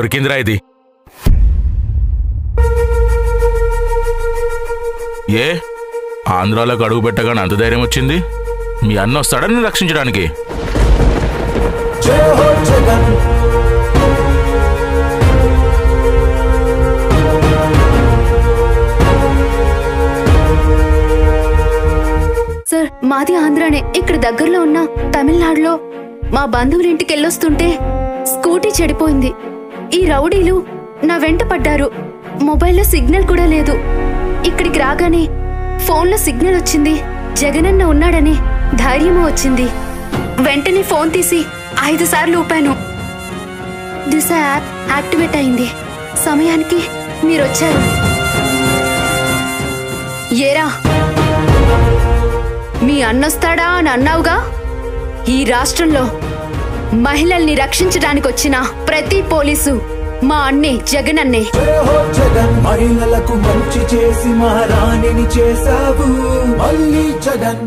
దొరికిందిరా ఇది. ఏ ఆంధ్రాలోకి అడుగు పెట్టగానే అంత ధైర్యం వచ్చింది? మీ అన్న వస్తాడని రక్షించడానికి. సార్ మాది ఆంధ్రానే. ఇక్కడ దగ్గరలో ఉన్న తమిళనాడులో మా బంధువుల ఇంటికి వెళ్ళొస్తుంటే స్కూటీ చెడిపోయింది. ఈ రౌడీలు నా వెంట పడ్డారు. మొబైల్లో సిగ్నల్ కూడా లేదు. ఇక్కడికి రాగానే ఫోన్లో సిగ్నల్ వచ్చింది. జగనన్న ఉన్నాడని ధైర్యము వచ్చింది. వెంటనే ఫోన్ తీసి 5 సార్లు ఊపాను. దిశ యాప్ యాక్టివేట్ అయింది. సమయానికి మీరొచ్చారు. ఏరా మీ అన్నొస్తాడా అని అన్నావుగా? ఈ రాష్ట్రంలో మహిళల్ని రక్షించడానికి వచ్చిన ప్రతి పోలీసు మా అన్నే, జగనన్నే. మహిళలకు మంచి చేసి మహారాణిని చేశావు మళ్ళీ జగన్.